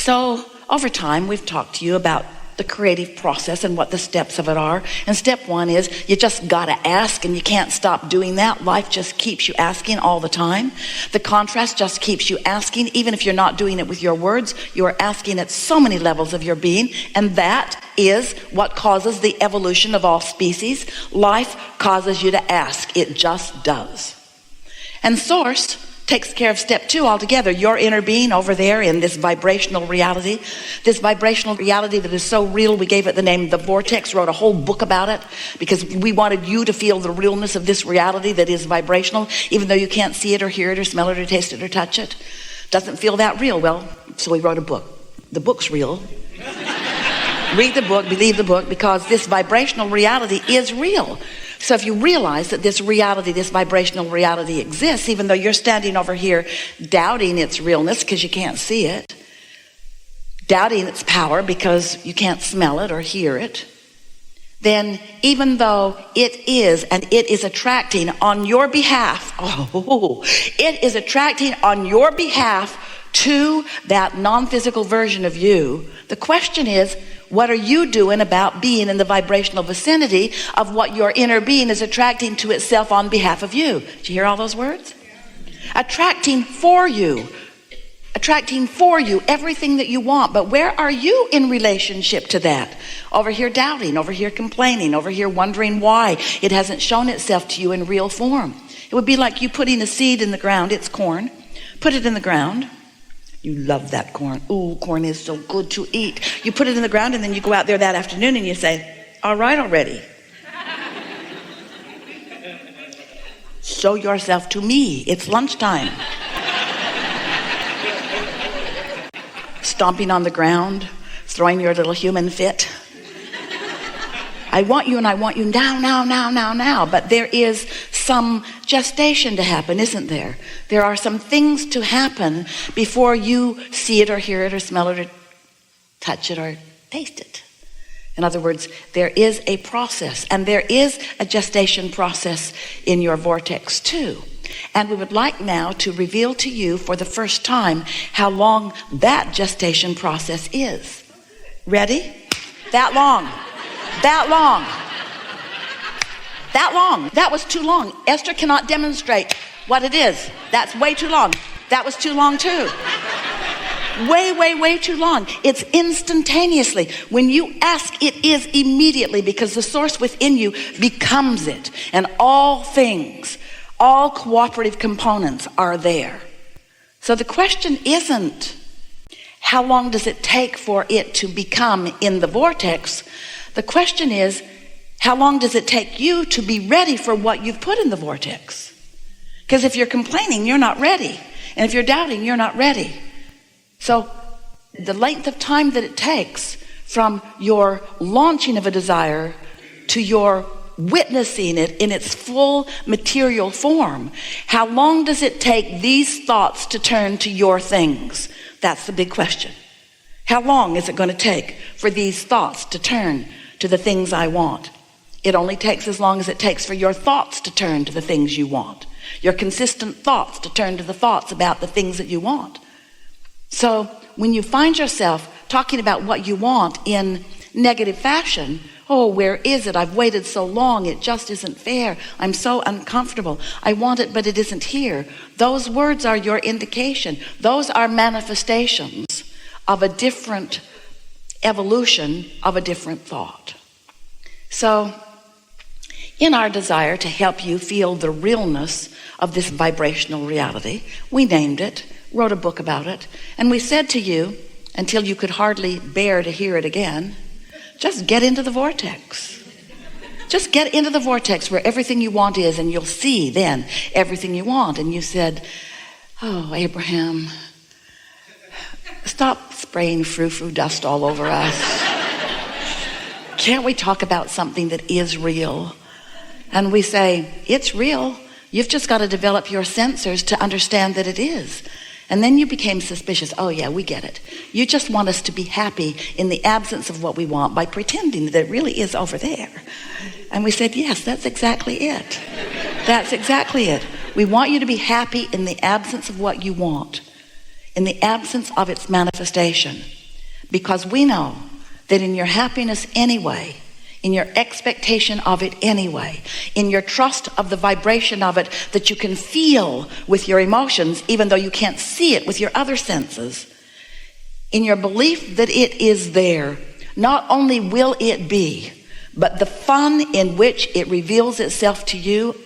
So over time, we've talked to you about the creative process and what the steps of it are. And step one is you just got to ask, and you can't stop doing that. Life just keeps you asking all the time. The contrast just keeps you asking. Even if you're not doing it with your words, you are asking at so many levels of your being. And that is what causes the evolution of all species. Life causes you to ask. It just does. And Source takes care of step two altogether. Your inner being over there in this vibrational reality that is so real, we gave it the name the Vortex, wrote a whole book about it because we wanted you to feel the realness of this reality that is vibrational, even though you can't see it or hear it or smell it or taste it or touch it. Doesn't feel that real. Well, so we wrote a book. The book's real. Read the book, believe the book, because this vibrational reality is real. So if you realize that this reality, this vibrational reality exists, even though you're standing over here doubting its realness because you can't see it, doubting its power because you can't smell it or hear it, then even though it is, and it is attracting on your behalf, it is attracting on your behalf to that non-physical version of you. The question is, what are you doing about being in the vibrational vicinity of what your inner being is attracting to itself on behalf of you? Did you hear all those words? Attracting for you everything that you want. But where are you in relationship to that? Over here doubting, over here complaining, over here wondering why it hasn't shown itself to you in real form. It would be like you putting a seed in the ground. It's corn. Put it in the ground. You love that corn. Ooh, corn is so good to eat. You put it in the ground and then you go out there that afternoon and you say, all right already. Show yourself to me. It's lunchtime. Stomping on the ground, throwing your little human fit. I want you and I want you now. But there is some gestation to happen, isn't there? There are some things to happen before you see it or hear it or smell it or touch it or taste it. In other words, there is a process, and there is a gestation process in your vortex too. And we would like now to reveal to you for the first time how long that gestation process is. Ready? That long. That was too long. Esther cannot demonstrate what it is. That's way too long. That was too long too. Way too long. It's instantaneously. When you ask, it is immediately, because the source within you becomes it. And all things, all cooperative components are there. So the question isn't how long does it take for it to become in the vortex. The question is, how long does it take you to be ready for what you've put in the vortex? Because if you're complaining, you're not ready. And if you're doubting, you're not ready. So the length of time that it takes from your launching of a desire to your witnessing it in its full material form, how long does it take these thoughts to turn to your things? That's the big question. How long is it going to take for these thoughts to turn to the things I want? It only takes as long as it takes for your thoughts to turn to the things you want. Your consistent thoughts to turn to the thoughts about the things that you want. So when you find yourself talking about what you want in negative fashion, oh, where is it? I've waited so long. It just isn't fair. I'm so uncomfortable. I want it, but it isn't here. Those words are your indication. Those are manifestations of a different evolution of a different thought. So in our desire to help you feel the realness of this vibrational reality, we named it, wrote a book about it, and we said to you, until you could hardly bear to hear it again, just get into the vortex. Just get into the vortex where everything you want is, and you'll see then everything you want. And you said, oh, Abraham, stop spraying frou-frou dust all over us. Can't we talk about something that is real? And we say, it's real. You've just got to develop your sensors to understand that it is. And then you became suspicious. Oh yeah, we get it. You just want us to be happy in the absence of what we want by pretending that it really is over there. And we said, yes, that's exactly it. That's exactly it. We want you to be happy in the absence of what you want. in the absence of its manifestation, because we know that in your happiness anyway, in your expectation of it anyway, in your trust of the vibration of it that you can feel with your emotions, even though you can't see it with your other senses, in your belief that it is there, not only will it be, but the fun in which it reveals itself to you,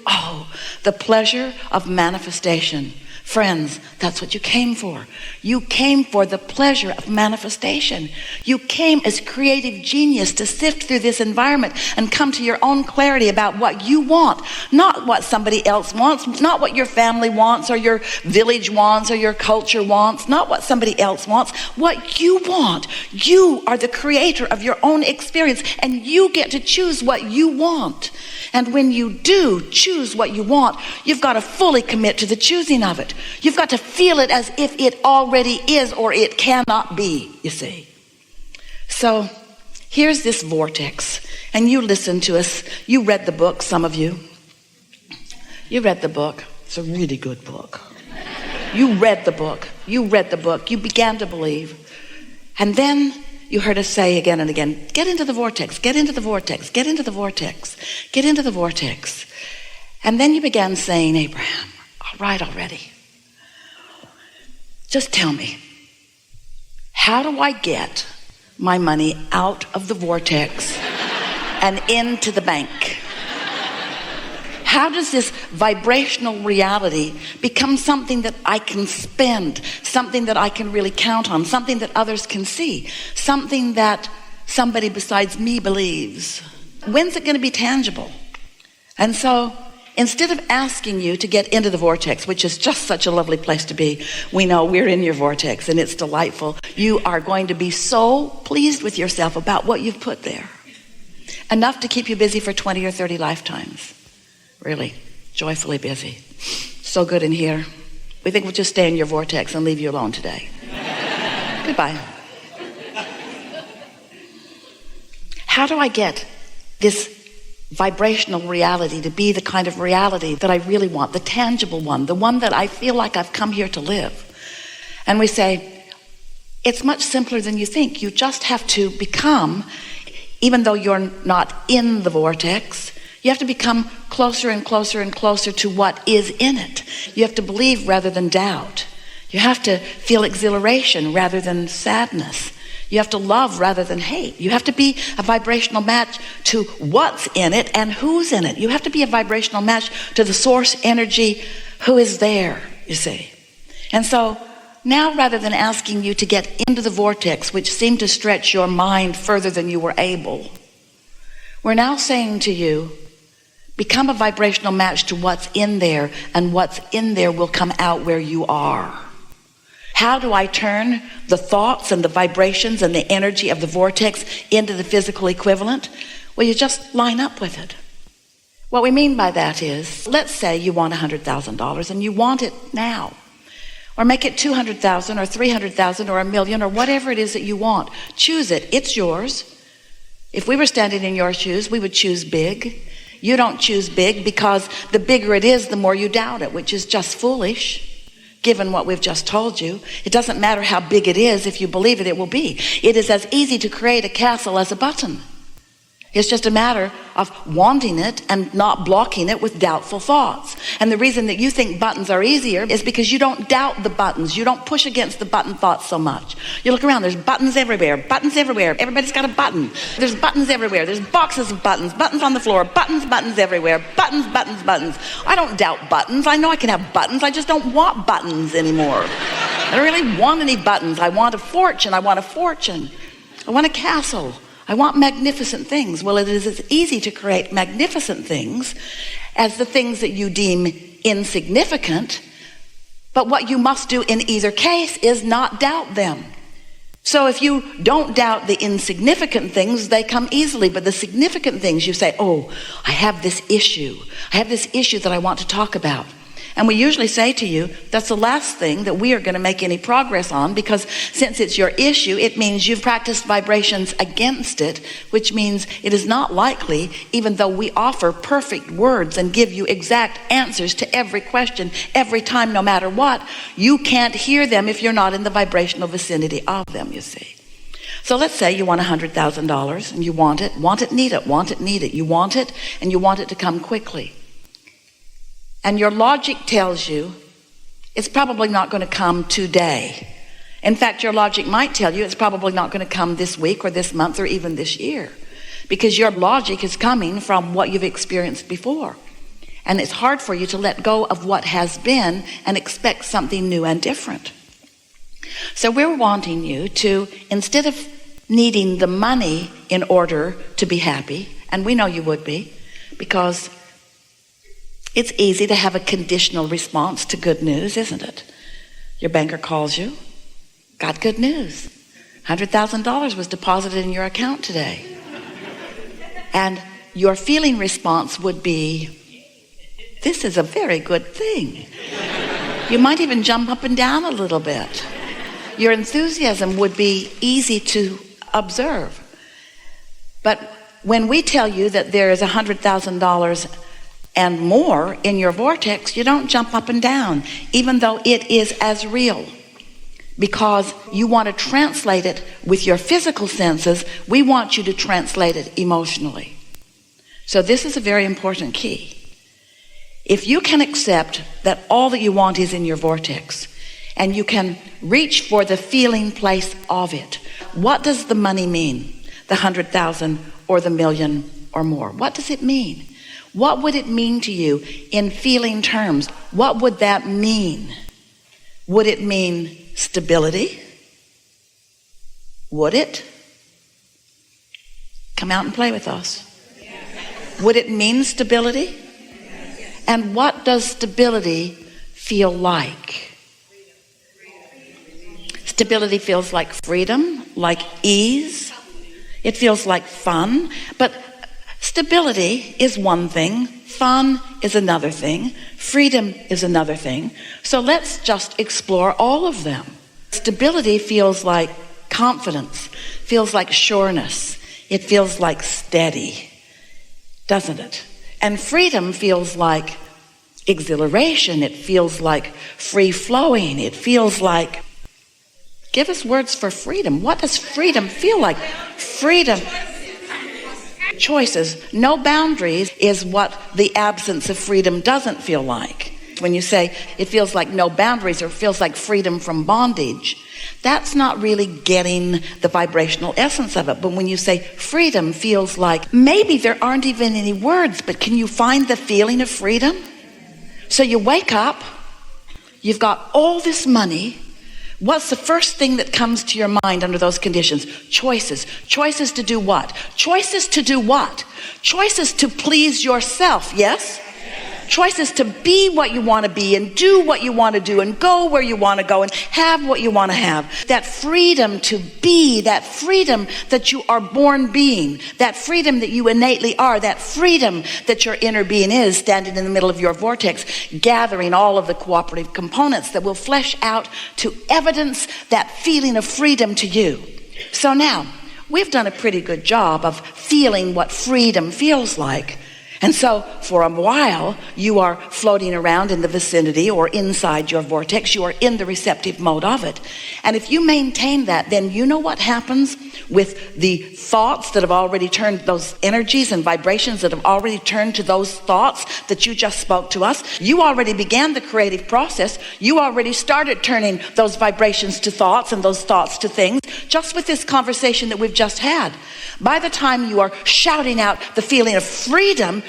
the pleasure of manifestation. Friends, that's what you came for. You came for the pleasure of manifestation. You came as creative genius to sift through this environment and come to your own clarity about what you want, not what somebody else wants, not what your family wants or your village wants or your culture wants, not what somebody else wants, what you want. You are the creator of your own experience, and you get to choose what you want. And when you do choose what you want, you've got to fully commit to the choosing of it. You've got to feel it as if it already is, or it cannot be, you see. So here's this vortex, and you listen to us. You read the book, some of you. You read the book. It's a really good book. You read the book. You read the book. You began to believe. And then you heard us say again and again, get into the vortex, get into the vortex, get into the vortex, get into the vortex. And then you began saying, Abraham, all right already. Just tell me, how do I get my money out of the vortex and into the bank? How does this vibrational reality become something that I can spend, something that I can really count on, something that others can see, something that somebody besides me believes? When's it going to be tangible? And so instead of asking you to get into the vortex, which is just such a lovely place to be, we know we're in your vortex and it's delightful. You are going to be so pleased with yourself about what you've put there. Enough to keep you busy for 20 or 30 lifetimes. Really, joyfully busy. So good in here. We think we'll just stay in your vortex and leave you alone today. Goodbye. How do I get this vibrational reality to be the kind of reality that I really want, the tangible one, the one that I feel like I've come here to live? And we say, it's much simpler than you think. You just have to become, even though you're not in the vortex, you have to become closer and closer and closer to what is in it. You have to believe rather than doubt. You have to feel exhilaration rather than sadness. You have to love rather than hate. You have to be a vibrational match to what's in it and who's in it. You have to be a vibrational match to the source energy who is there, you see. And so now, rather than asking you to get into the vortex, which seemed to stretch your mind further than you were able, we're now saying to you, become a vibrational match to what's in there, and what's in there will come out where you are. How do I turn the thoughts and the vibrations and the energy of the vortex into the physical equivalent? Well, you just line up with it. What we mean by that is, let's say you want $100,000 and you want it now. Or make it 200,000 or 300,000 or $1 million or whatever it is that you want. Choose it. It's yours. If we were standing in your shoes, we would choose big. You don't choose big because the bigger it is, the more you doubt it, which is just foolish, given what we've just told you. It doesn't matter how big it is. If you believe it, it will be. It is as easy to create a castle as a button. It's just a matter of wanting it and not blocking it with doubtful thoughts. And the reason that you think buttons are easier is because you don't doubt the buttons. You don't push against the button thoughts so much. You look around, there's buttons everywhere, buttons everywhere. Everybody's got a button. There's buttons everywhere. There's boxes of buttons, buttons on the floor, buttons, buttons everywhere, buttons, buttons, buttons. I don't doubt buttons. I know I can have buttons. I just don't want buttons anymore. I don't really want any buttons. I want a fortune. I want a fortune. I want a castle. I want magnificent things. Well, it is as easy to create magnificent things as the things that you deem insignificant. But what you must do in either case is not doubt them. So if you don't doubt the insignificant things, they come easily. But the significant things, you say, oh, I have this issue. I have this issue that I want to talk about. And we usually say to you, that's the last thing that we are going to make any progress on, because since it's your issue, it means you've practiced vibrations against it, which means it is not likely, even though we offer perfect words and give you exact answers to every question, every time, no matter what, you can't hear them if you're not in the vibrational vicinity of them, you see. So let's say you want $100,000 and you want it, need it, need it. You want it and you want it to come quickly. And your logic tells you it's probably not going to come today. In fact, your logic might tell you it's probably not going to come this week or this month or even this year, because your logic is coming from what you've experienced before. And it's hard for you to let go of what has been and expect something new and different. So we're wanting you to, instead of needing the money in order to be happy, and we know you would be, because it's easy to have a conditional response to good news, isn't it? Your banker calls you, got good news. $100,000 was deposited in your account today. And your feeling response would be, this is a very good thing. You might even jump up and down a little bit. Your enthusiasm would be easy to observe. But when we tell you that there is $100,000 and more in your vortex, you don't jump up and down, even though it is as real. Because you want to translate it with your physical senses, we want you to translate it emotionally. So this is a very important key. If you can accept that all that you want is in your vortex, and you can reach for the feeling place of it, what does the money mean? The 100,000 or the million or more? What does it mean? What would it mean to you in feeling terms? What would that mean? Would it mean stability? Would it? Come out and play with us. Would it mean stability? And what does stability feel like? Stability feels like freedom, like ease. It feels like fun. But stability is one thing. Fun is another thing. Freedom is another thing. So let's just explore all of them. Stability feels like confidence, feels like sureness. It feels like steady, doesn't it? And freedom feels like exhilaration. It feels like free flowing. It feels like, give us words for freedom. What does freedom feel like? Freedom. Choices. No boundaries is what the absence of freedom doesn't feel like. When you say it feels like no boundaries or feels like freedom from bondage, that's not really getting the vibrational essence of it. But when you say freedom feels like, maybe there aren't even any words, but can you find the feeling of freedom? So you wake up, you've got all this money. What's the first thing that comes to your mind under those conditions? Choices. Choices to do what? Choices to do what? Choices to please yourself, yes? Choices to be what you want to be and do what you want to do and go where you want to go and have what you want to have. That freedom to be, that freedom that you are born being, that freedom that you innately are, that freedom that your inner being is standing in the middle of your vortex, gathering all of the cooperative components that will flesh out to evidence that feeling of freedom to you. So now, we've done a pretty good job of feeling what freedom feels like. And so for a while, you are floating around in the vicinity or inside your vortex. You are in the receptive mode of it. And if you maintain that, then you know what happens with the thoughts that have already turned, those energies and vibrations that have already turned to those thoughts that you just spoke to us. You already began the creative process. You already started turning those vibrations to thoughts and those thoughts to things, just with this conversation that we've just had. By the time you are shouting out the feeling of freedom,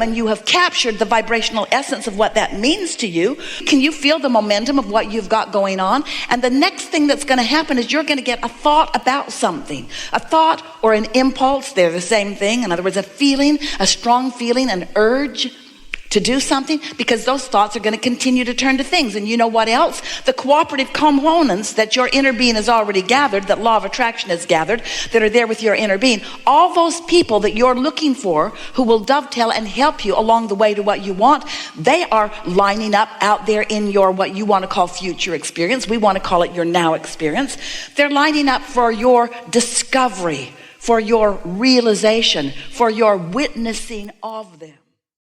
and you have captured the vibrational essence of what that means to you, can you feel the momentum of what you've got going on? And the next thing that's going to happen is you're going to get a thought about something. A thought or an impulse, they're the same thing. In other words, a feeling, a strong feeling, an urge to do something, because those thoughts are going to continue to turn to things. And you know what else? The cooperative components that your inner being has already gathered, that law of attraction has gathered, that are there with your inner being, all those people that you're looking for who will dovetail and help you along the way to what you want, they are lining up out there in your what you want to call future experience. We want to call it your now experience. They're lining up for your discovery, for your realization, for your witnessing of them.